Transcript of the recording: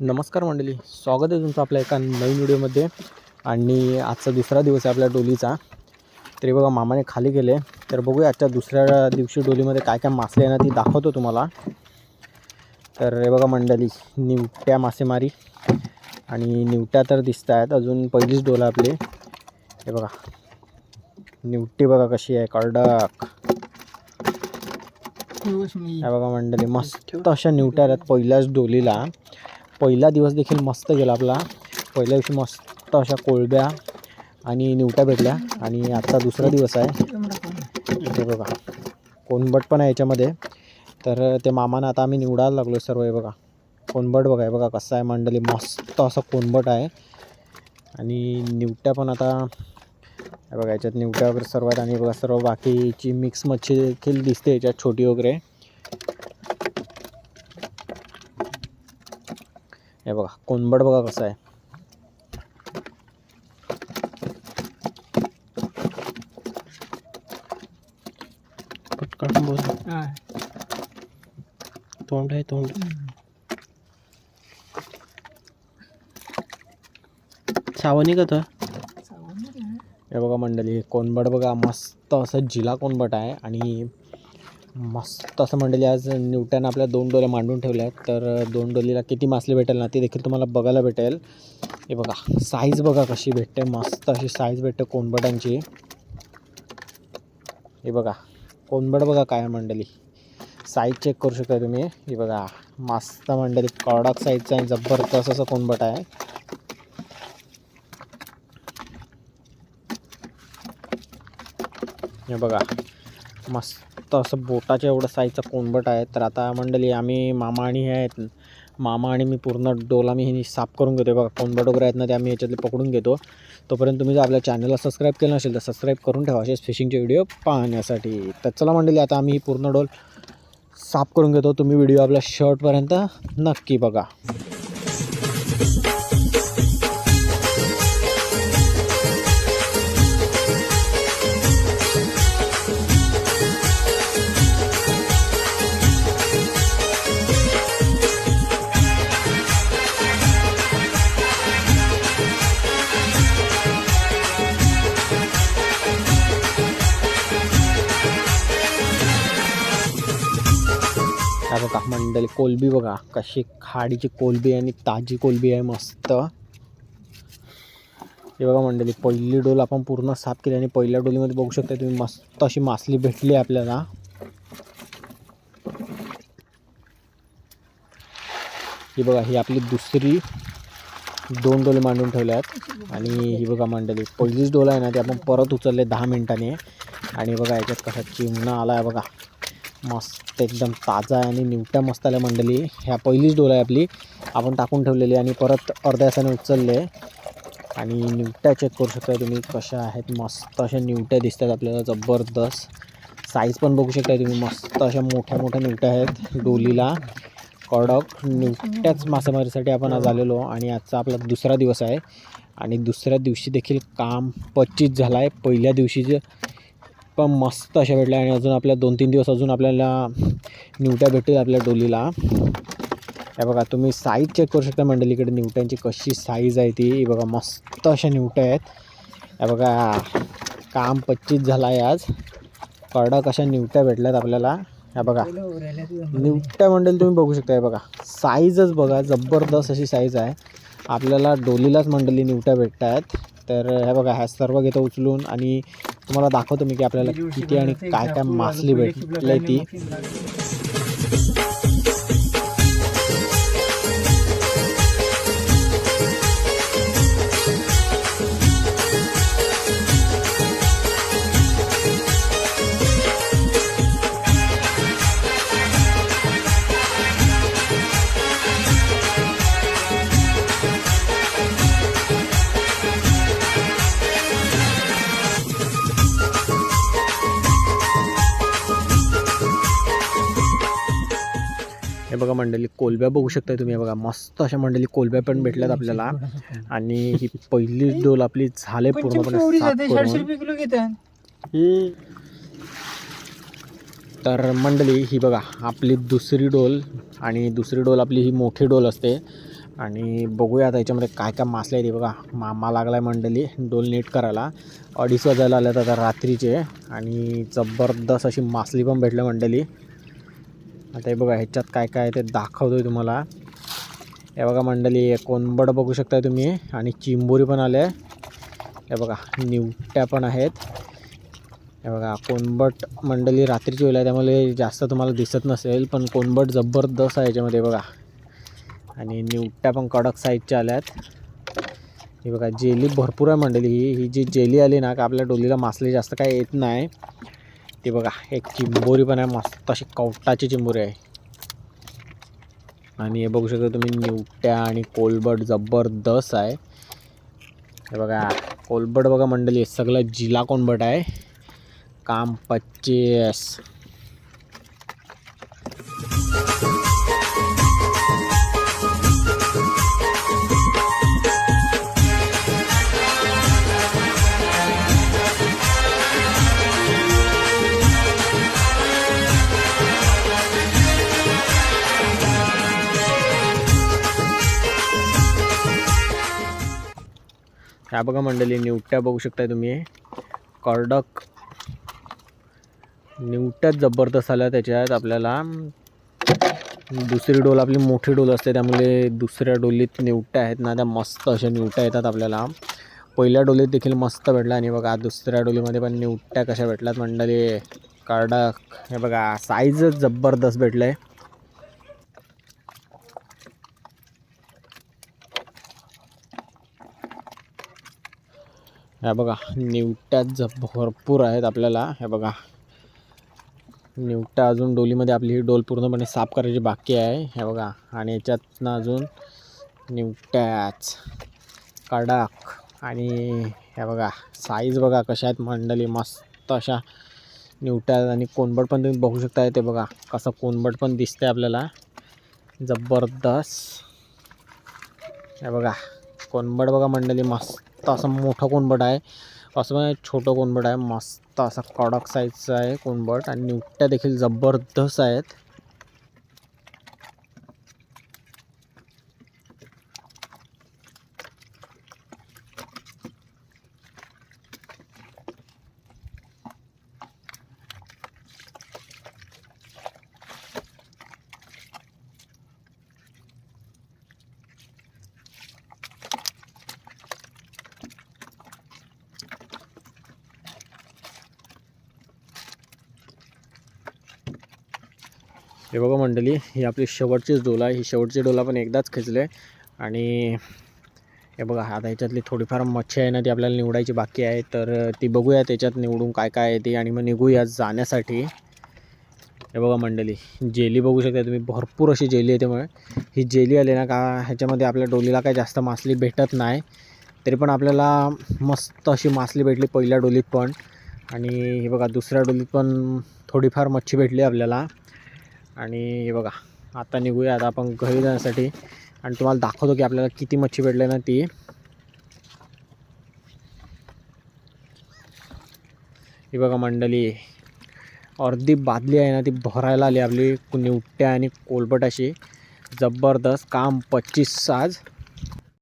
नमस्कार मंडळी, स्वागत आहे तुमचं आपल्या एका नवीन व्हिडिओमध्ये. आणि आजचा दुसरा दिवस आहे आपल्या डोलीचा. तरी बघा मामाने खाली गेले, तर बघूया आजच्या दुसऱ्या दिवशी डोलीमध्ये काय काय मासे आहे ना ती दाखवतो तुम्हाला. तर हे बघा मंडळी, निवट्या मासेमारी आणि निवट्या तर दिसत आहेत. अजून पहिलीच डोल आपली. हे बघा निवटी बघा कशी आहे, कडक. हे बघा मंडळी, मस्त अशा निवट्या आहेत पहिल्याच डोलीला. पहिला दिवस देखील मस्त गेला आपला. पहिल्या दिवशी मस्त अशा कोळब्या आणि निवट्या भेटल्या. आणि आजचा दुसरा दिवस आहे. हे बघा कोणबट पण आहे याच्यामध्ये. तर ते मामानं आता आम्ही निवडायला लागलो सर्व. हे बघा कोणबट बघा, हे बघा कसं आहे मंडळी, मस्त असं कोणबट आहे. आणि निवट्या पण आता हे बघा याच्यात निवट्या वगैरे सर्व आहेत. आणि बघा सर्व बाकीची मिक्स मच्छी देखील दिसते याच्यात, छोटी वगैरे. हे बघा कोणबट बघा कसं आहे. पटकन बोल. तोंड आहे तोंड. सावनी का तर. हे बघा मंडळी कोणबट बघा, मस्त असं जिला कोणबट आहे. आणि मस्त असं मंडळी आज निवट्यानं आपल्या 2 डोल्या मांडून ठेवल्या आहेत. तर 2 डोलीला किती मासले भेटेल ना ते देखील तुम्हाला बघायला भेटेल. हे बघा साईज बघा कशी भेटते, मस्त अशी साईज भेटते कोणबटांची. हे बघा कोणबट बघा काय मंडळी, साईज चेक करू शकता तुम्ही. हे बघा मस्त मंडळी, कडक साईजचा आहे, जबरदस्त असं कोणबट आहे. हे बघा मस्त असं बोटाच्या एवढं साईजचा कोणबट आहे. तर आता मंडळी आम्ही मामा आणि हे आहेत, मामा आणि मी पूर्ण डोला मी हे साफ करून घेतो. बघा कोणबट वगैरे आहेत ना ते आम्ही याच्यातले पकडून घेतो. तोपर्यंत तुम्ही जर आपल्या चॅनलला सबस्क्राईब केलं नसेल तर सबस्क्राईब करून ठेवा असेच फिशिंगचे व्हिडिओ पाहण्यासाठी. तर चला मंडळी आता आम्ही ही पूर्ण डोल साफ करून घेतो. तुम्ही व्हिडिओ आपल्या शेवटपर्यंत नक्की बघा. हा बघा मंडळी कोलबी बघा कशी, खाडीची कोलबी आणि ताजी कोलबी आहे मस्त. हे बघा मंडळी पहिली डोल आपण पूर्ण साफ केली. आणि पहिल्या डोलीमध्ये बघू शकता तुम्ही मस्त अशी मासली भेटली आपल्याला. ही बघा ही आपली दुसरी 2 डोले मांडून ठेवल्या आहेत. आणि ही बघा मंडळी पहिलीच डोल आहे ना ती आपण परत उचलले 10 मिनिटांनी. आणि बघा याच्यात कसा चिमणा आला आहे बघा, मस्त एकदम ताजा आहे. आणि निवट्या मस्त आल्या मंडळी. ह्या पहिलीच डोल आहे आपली, आपण टाकून ठेवलेली आणि परत अर्ध्या तासाने उचलले. आणि निवट्या चेक करू शकता तुम्ही कशा आहेत, मस्त अशा निवट्या दिसतात आपल्याला जबरदस्त. साईज पण बघू शकता तुम्ही, मस्त अशा मोठ्या मोठ्या निवट्या आहेत डोलीला. कडक निवट्याच मासेमारीसाठी आपण आज आलेलो. आणि आजचा आपला दुसरा दिवस आहे. आणि दुसऱ्या दिवशी देखील काम 25 झाला आहे. पहिल्या दिवशीचे पण मस्त अशा भेटल्या. आणि अजून आपल्या 2-3 दिवस अजून आपल्याला निवट्या भेटतील आपल्या डोलीला. हे बघा तुम्ही साईज चेक करू शकता मंडळीकडे निवट्यांची कशी साईज आहे ती. बघा मस्त अशा निवट्या आहेत. हे बघा काम 25 झाला आहे आज. कडक अशा निवट्या भेटल्यात आपल्याला. ह्या बघा निवट्या मंडळी तुम्ही बघू शकता. हे बघा साईजच बघा, जबरदस्त अशी साईज आहे. आपल्याला डोलीलाच मंडळी निवट्या भेटत आहेत. तर हे बघा ह्या सर्व घेतो उचलून आणि तुम्हाला दाखवतो मी की आपल्याला किती आणि काय काय मासली भेटली ती. हे बघा मंडळी कोलब्या बघू शकता तुम्ही. हे बघा मस्त अशा मंडळी कोलब्या पण भेटल्यात आपल्याला. आणि ही पहिली डोल आपली झाले पूर्णपणे साफ करून. तर मंडळी ही बघा आपली दुसरी डोल. आणि दुसरी डोल आपली ही मोठी डोल असते. आणि बघूया आता याच्यामध्ये काय काय मासले आहेत. बघा मामा लागलाय मंडळी डोल नीट करायला. 2:30 वाजायला आल्यात आता रात्रीचे आणि जबरदस्त अशी मासली पण भेटले मंडळी. आता हे बघा ह्याच्यात काय काय आहे ते दाखवतोय तुम्हाला. हे बघा मंडळी कोणबड बघू शकता तुम्ही आणि चिंबोरी पण आले. हे बघा निवट्या पण आहेत. हे बघा कोणबट मंडळी रात्रीची वेळ आहे त्यामुळे जास्त तुम्हाला दिसत नसेल, पण कोणबट जबरदस्त आहे याच्यामध्ये बघा. आणि निवट्या पण कडक साईजच्या आल्यात. हे बघा जेली भरपूर आहे मंडळी. ही जी जेली आली ना का आपल्या डोलीला मासली जास्त काय येत नाही. ते बघा एक चिंबोरी पण आहे मस्त अशी कवटाची चिंबोरी आहे. आणि हे बघू शकता तुम्ही निवट्या आणि कोलबट जबरदस्त आहे. हे बघा कोलबट बघा मंडळी सगळं जिला कोलबट आहे. काम 25. ह्या बघा मंडळी निवट्या बघू शकताय तुम्ही. कडक निवट्यात जबरदस्त आल्या त्याच्यात. आपल्याला दुसरी डोल आपली मोठी डोल असते त्यामुळे दुसऱ्या डोलीत निवट्या आहेत ना त्या मस्त अशा निवट्या येतात आपल्याला. पहिल्या डोलीत देखील मस्त भेटला आणि बघा दुसऱ्या डोलीमध्ये पण निवट्या कशा भेटल्यात मंडळी कडक. हे बघा साईजच जबरदस्त भेटले. हे बघा निवट्यात भरपूर आहेत आपल्याला. हे बघा निवट्या अजून डोलीमध्ये आपली ही डोल पूर्णपणे साफ करायची बाकी आहे. हे बघा आणि याच्यातनं अजून निवट्याच कडक. आणि हे बघा साईज बघा कशा आहेत मंडळी मस्त अशा निवट्या. आणि कोणबट पण तुम्ही बघू शकता. ते बघा कसं कोणबट पण दिसते आपल्याला जबरदस्त. हे बघा कोणबट बघा मंडळी मस्त असं मोठं कोणबट आहे. असं छोटं कोणबट आहे मस्त असा कडक साईजचा आहे कोणबट. आणि निवट्या देखील जबरदस्त आहेत. हे बघा मंडळी ही आपली शेवटचीच डोल आहे. ही शेवटची डोल आपण एकदाच खेचले. आणि हे बघा आता ह्याच्यातली थोडीफार मच्छी आहे ना ती आपल्याला निवडायची बाकी आहे. तर ती बघूया त्याच्यात निवडून काय काय आहे ती आणि मग निघूया जाण्यासाठी. हे बघा मंडळी जेली बघू शकता तुम्ही भरपूर अशी जेली आहे. त्यामुळे ही जेली आली ना का ह्याच्यामध्ये आपल्या डोलीला काय जास्त मासली भेटत नाही. तरी पण आपल्याला मस्त अशी मासली भेटली पहिल्या डोलीत पण. आणि हे बघा दुसऱ्या डोलीत पण थोडीफार मच्छी भेटली आपल्याला. आणि हे बघा आता निघूया आता आपण घरी जाण्यासाठी. आणि तुम्हाला दाखवतो की आपल्याला किती मच्छी भेटली ना ती. ही बघा मंडळी अर्धी बादली आहे ना ती भरायला आली आपली निवट्या आणि कोलबट अशी जबरदस्त. काम 25 आज.